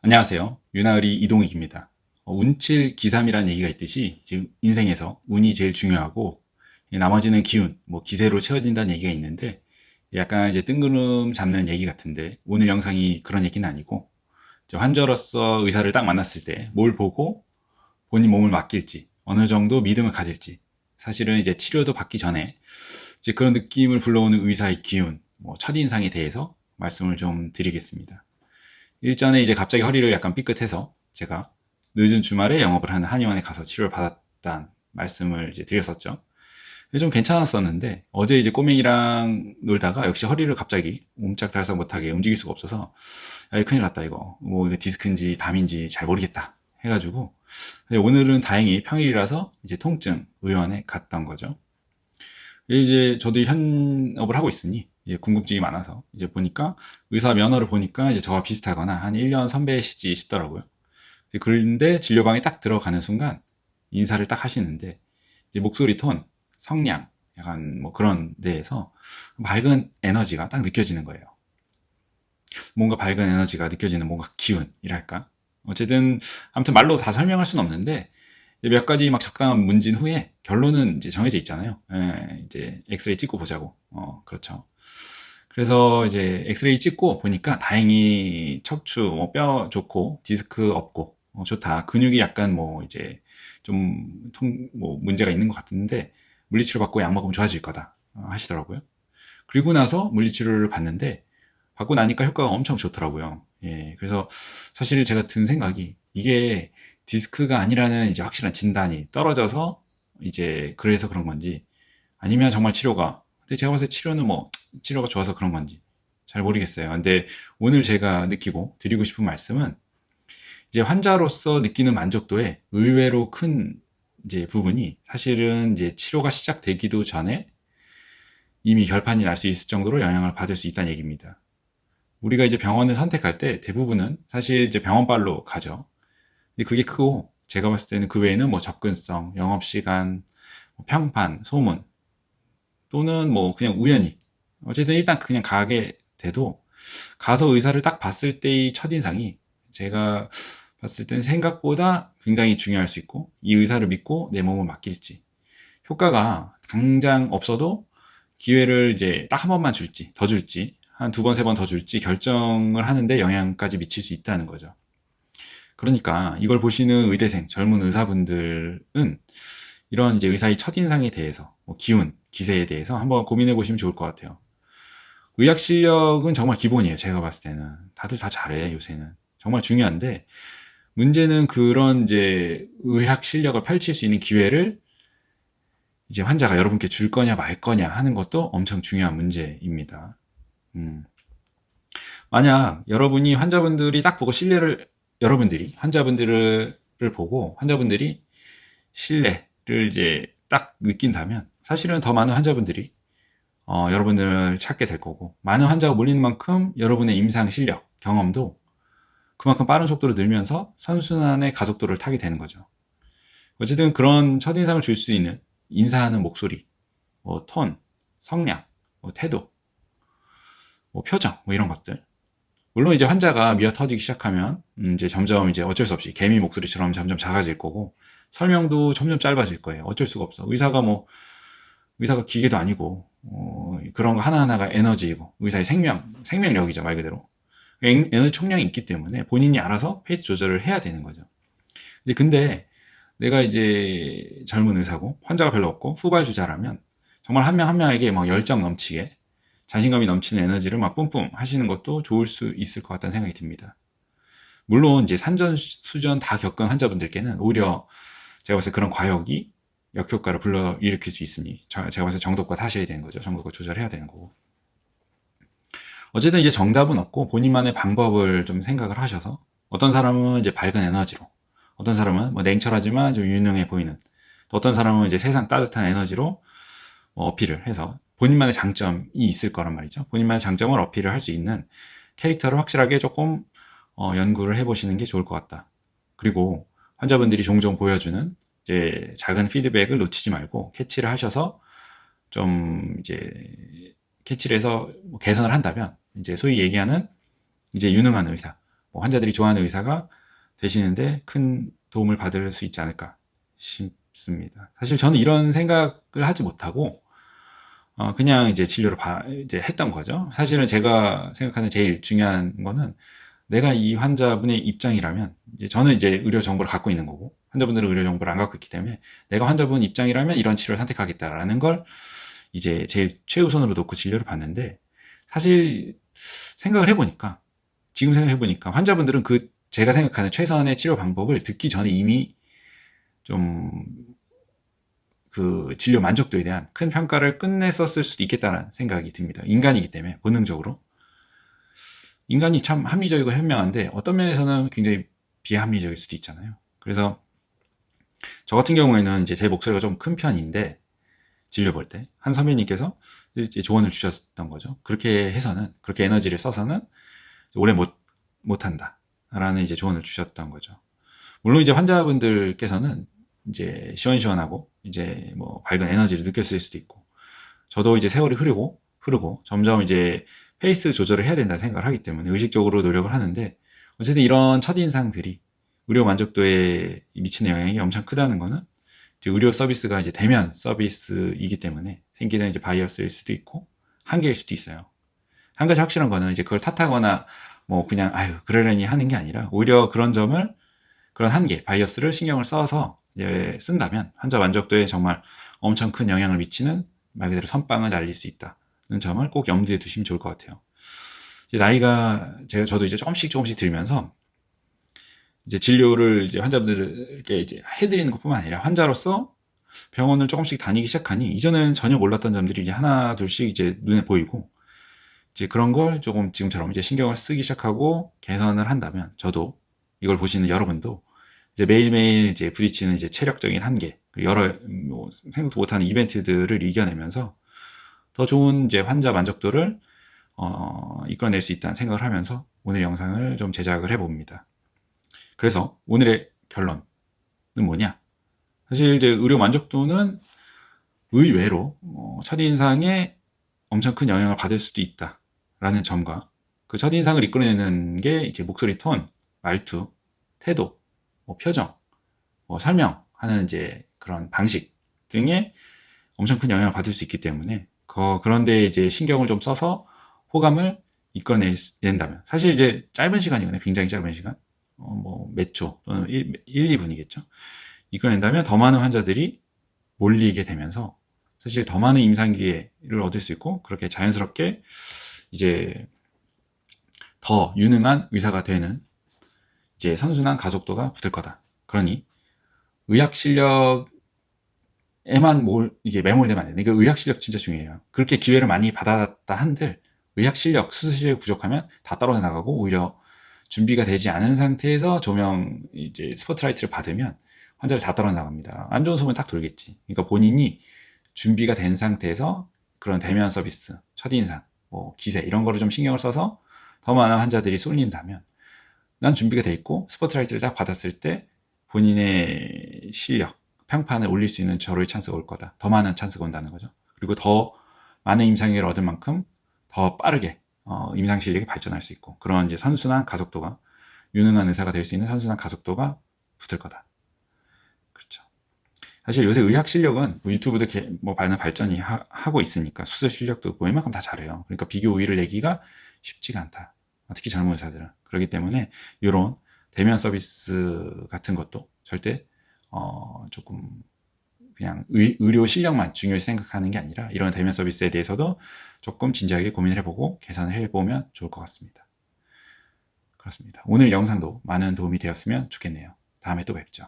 안녕하세요. 윤하을이 이동익입니다. 운칠 기삼이라는 얘기가 있듯이 지금 인생에서 운이 제일 중요하고 나머지는 기운, 뭐 기세로 채워진다는 얘기가 있는데 약간 이제 뜬구름 잡는 얘기 같은데 오늘 영상이 그런 얘기는 아니고 이제 환자로서 의사를 딱 만났을 때 뭘 보고 본인 몸을 맡길지 어느 정도 믿음을 가질지 사실은 이제 치료도 받기 전에 이제 그런 느낌을 불러오는 의사의 기운, 뭐 첫인상에 대해서 말씀을 좀 드리겠습니다. 일전에 이제 갑자기 허리를 약간 삐끗해서 제가 늦은 주말에 영업을 하는 한의원에 가서 치료를 받았다는 말씀을 이제 드렸었죠. 좀 괜찮았었는데 어제 이제 꼬맹이랑 놀다가 역시 허리를 갑자기 옴짝달싹 못하게 움직일 수가 없어서 야, 이거 큰일 났다 이거 뭐 이거 디스크인지 담인지 잘 모르겠다 해가지고 오늘은 다행히 평일이라서 이제 통증 의원에 갔던 거죠. 이제 저도 현업을 하고 있으니 이제 궁금증이 많아서 이제 보니까 의사 면허를 보니까 이제 저와 비슷하거나 한 1년 선배시지 싶더라고요. 그런데 진료방에 딱 들어가는 순간 인사를 딱 하시는데 이제 목소리 톤, 성량, 약간 뭐 그런 데에서 밝은 에너지가 딱 느껴지는 거예요. 뭔가 밝은 에너지가 느껴지는 뭔가 기운이랄까. 어쨌든 아무튼 말로 다 설명할 수는 없는데 몇 가지 막 적당한 문진 후에 결론은 이제 정해져 있잖아요. 예, 이제 엑스레이 찍고 보자고. 그렇죠. 그래서 이제 엑스레이 찍고 보니까 다행히 척추, 뭐 뼈 좋고 디스크 없고 좋다. 근육이 약간 뭐 이제 뭐 문제가 있는 것 같은데 물리치료 받고 약 먹으면 좋아질 거다 하시더라고요. 그리고 나서 물리치료를 받는데 받고 나니까 효과가 엄청 좋더라고요. 예, 그래서 사실 제가 든 생각이 이게 디스크가 아니라는 이제 확실한 진단이 떨어져서 이제 그래서 그런 건지 아니면 정말 치료가 근데 제가 봤을 때 치료는 뭐 치료가 좋아서 그런 건지 잘 모르겠어요. 근데 오늘 제가 느끼고 드리고 싶은 말씀은 이제 환자로서 느끼는 만족도에 의외로 큰 이제 부분이 사실은 이제 치료가 시작되기도 전에 이미 결판이 날 수 있을 정도로 영향을 받을 수 있다는 얘기입니다. 우리가 이제 병원을 선택할 때 대부분은 사실 이제 병원발로 가죠. 근데 그게 크고 제가 봤을 때는 그 외에는 뭐 접근성, 영업시간, 뭐 평판, 소문 또는 뭐 그냥 우연히 어쨌든 일단 그냥 가게 돼도 가서 의사를 딱 봤을 때의 첫인상이 제가 봤을 때는 생각보다 굉장히 중요할 수 있고 이 의사를 믿고 내 몸을 맡길지 효과가 당장 없어도 기회를 이제 딱 한 번만 줄지 더 줄지 한 두 번, 세 번 더 줄지 결정을 하는데 영향까지 미칠 수 있다는 거죠. 그러니까 이걸 보시는 의대생, 젊은 의사분들은 이런 이제 의사의 첫인상에 대해서, 뭐 기운, 기세에 대해서 한번 고민해 보시면 좋을 것 같아요. 의학 실력은 정말 기본이에요. 제가 봤을 때는. 다들 다 잘해, 요새는. 정말 중요한데, 문제는 그런 이제 의학 실력을 펼칠 수 있는 기회를 이제 환자가 여러분께 줄 거냐 말 거냐 하는 것도 엄청 중요한 문제입니다. 음. 만약 여러분이 환자분들이 딱 보고 여러분들이 환자분들을 보고 환자분들이 신뢰를 이제 딱 느낀다면 사실은 더 많은 환자분들이 여러분들을 찾게 될 거고 많은 환자가 몰리는 만큼 여러분의 임상 실력, 경험도 그만큼 빠른 속도로 늘면서 선순환의 가속도를 타게 되는 거죠. 어쨌든 그런 첫인상을 줄 수 있는 인사하는 목소리, 뭐 톤, 성량, 뭐 태도, 뭐 표정, 뭐 이런 것들. 물론 이제 환자가 미어 터지기 시작하면 이제 점점 이제 어쩔 수 없이 개미 목소리처럼 점점 작아질 거고 설명도 점점 짧아질 거예요. 어쩔 수가 없어. 의사가 기계도 아니고 그런 거 하나하나가 에너지이고 의사의 생명력이죠 말 그대로. 에너지 총량이 있기 때문에 본인이 알아서 페이스 조절을 해야 되는 거죠. 근데 내가 이제 젊은 의사고 환자가 별로 없고 후발주자라면 정말 한 명 한 명에게 막 열정 넘치게 자신감이 넘치는 에너지를 막 뿜뿜 하시는 것도 좋을 수 있을 것 같다는 생각이 듭니다. 물론 이제 산전수전 다 겪은 환자분들께는 오히려 제가 봤을 때 그런 과욕이 역효과를 불러일으킬 수 있으니 제가 봤을 때 정도껏 하셔야 되는 거죠. 정도껏 조절해야 되는 거고. 어쨌든 이제 정답은 없고 본인만의 방법을 좀 생각을 하셔서 어떤 사람은 이제 밝은 에너지로 어떤 사람은 뭐 냉철하지만 좀 유능해 보이는 또 어떤 사람은 이제 세상 따뜻한 에너지로 뭐 어필을 해서 본인만의 장점이 있을 거란 말이죠. 본인만의 장점을 어필을 할 수 있는 캐릭터를 확실하게 조금 연구를 해보시는 게 좋을 것 같다. 그리고 환자분들이 종종 보여주는 이제 작은 피드백을 놓치지 말고 캐치를 하셔서 좀 이제 캐치를 해서 뭐 개선을 한다면 이제 소위 얘기하는 이제 유능한 의사, 뭐 환자들이 좋아하는 의사가 되시는데 큰 도움을 받을 수 있지 않을까 싶습니다. 사실 저는 이런 생각을 하지 못하고 그냥 이제 진료를 이제 했던 거죠. 사실은 제가 생각하는 제일 중요한 거는 내가 이 환자분의 입장이라면, 이제 저는 이제 의료 정보를 갖고 있는 거고, 환자분들은 의료 정보를 안 갖고 있기 때문에, 내가 환자분 입장이라면 이런 치료를 선택하겠다라는 걸 이제 제일 최우선으로 놓고 진료를 받는데, 사실 생각을 해보니까, 지금 생각해보니까 환자분들은 제가 생각하는 최선의 치료 방법을 듣기 전에 이미 좀 그 진료 만족도에 대한 큰 평가를 끝냈었을 수도 있겠다는 생각이 듭니다. 인간이기 때문에 본능적으로. 인간이 참 합리적이고 현명한데 어떤 면에서는 굉장히 비합리적일 수도 있잖아요. 그래서 저 같은 경우에는 이제 제 목소리가 좀 큰 편인데 진료 볼 때 한 선배님께서 이제 조언을 주셨던 거죠. 그렇게 해서는, 그렇게 에너지를 써서는 오래 못한다 라는 이제 조언을 주셨던 거죠. 물론 이제 환자분들께서는 이제 시원시원하고 이제 뭐 밝은 에너지를 느꼈을 수도 있고, 저도 이제 세월이 흐르고 점점 이제 페이스 조절을 해야 된다 생각을 하기 때문에 의식적으로 노력을 하는데, 어쨌든 이런 첫인상들이 의료 만족도에 미치는 영향이 엄청 크다는 거는 이제 의료 서비스가 이제 대면 서비스이기 때문에 생기는 이제 바이어스일 수도 있고 한계일 수도 있어요. 한 가지 확실한 거는 이제 그걸 탓하거나 뭐 그냥 아유 그러려니 하는 게 아니라, 오히려 그런 점을, 그런 한계, 바이어스를 신경을 써서 이제 쓴다면 환자 만족도에 정말 엄청 큰 영향을 미치는, 말 그대로 선빵을 날릴 수 있다는 점을 꼭 염두에 두시면 좋을 것 같아요. 이제 나이가 저도 이제 조금씩 들면서 이제 진료를 이제 환자분들에게 이제 해드리는 것뿐만 아니라 환자로서 병원을 조금씩 다니기 시작하니, 이전에는 전혀 몰랐던 점들이 이제 하나 둘씩 이제 눈에 보이고, 이제 그런 걸 조금 지금처럼 이제 신경을 쓰기 시작하고 개선을 한다면, 저도, 이걸 보시는 여러분도 이제 매일매일 이제 부딪히는 이제 체력적인 한계, 여러 뭐 생각도 못하는 이벤트들을 이겨내면서 더 좋은 이제 환자 만족도를 이끌어낼 수 있다는 생각을 하면서 오늘 영상을 좀 제작을 해봅니다. 그래서 오늘의 결론은 뭐냐? 사실 이제 의료 만족도는 의외로 첫인상에 엄청 큰 영향을 받을 수도 있다라는 점과, 그 첫인상을 이끌어내는 게 이제 목소리 톤, 말투, 태도, 뭐 표정, 뭐 설명하는 이제 그런 방식 등에 엄청 큰 영향을 받을 수 있기 때문에, 그런데 이제 신경을 좀 써서 호감을 이끌어낸다면, 사실 이제 짧은 시간이거든요. 굉장히 짧은 시간. 뭐 몇 초 또는 1, 2분이겠죠. 이끌어낸다면 더 많은 환자들이 몰리게 되면서 사실 더 많은 임상 기회를 얻을 수 있고, 그렇게 자연스럽게 이제 더 유능한 의사가 되는 이제 선순환 가속도가 붙을 거다. 그러니 의학 실력에만 이게 매몰되면 안 돼. 그러니까 의학 실력 진짜 중요해요. 그렇게 기회를 많이 받았다 한들 의학 실력, 수술 실력이 부족하면 다 떨어져 나가고, 오히려 준비가 되지 않은 상태에서 조명 이제 스포트라이트를 받으면 환자를 다 떨어져 나갑니다. 안 좋은 소문 딱 돌겠지. 그러니까 본인이 준비가 된 상태에서 그런 대면 서비스, 첫인상, 뭐 기세 이런 거를 좀 신경을 써서 더 많은 환자들이 쏠린다면, 난 준비가 돼 있고 스포트라이트를 딱 받았을 때 본인의 실력, 평판을 올릴 수 있는 저로의 찬스가 올 거다. 더 많은 찬스가 온다는 거죠. 그리고 더 많은 임상기회를 얻을 만큼 더 빠르게 임상 실력이 발전할 수 있고, 그런 이제 선순환 가속도가, 유능한 의사가 될 수 있는 선순환 가속도가 붙을 거다. 그렇죠. 사실 요새 의학 실력은 유튜브도 뭐 발전이 하고 있으니까 수술 실력도 뭐 웬만큼 다 잘해요. 그러니까 비교 우위를 내기가 쉽지가 않다. 특히 젊은 의사들은. 그렇기 때문에 이런 대면 서비스 같은 것도 절대 조금 그냥 의료 실력만 중요시 생각하는 게 아니라, 이런 대면 서비스에 대해서도 조금 진지하게 고민을 해보고 개선을 해보면 좋을 것 같습니다. 그렇습니다. 오늘 영상도 많은 도움이 되었으면 좋겠네요. 다음에 또 뵙죠.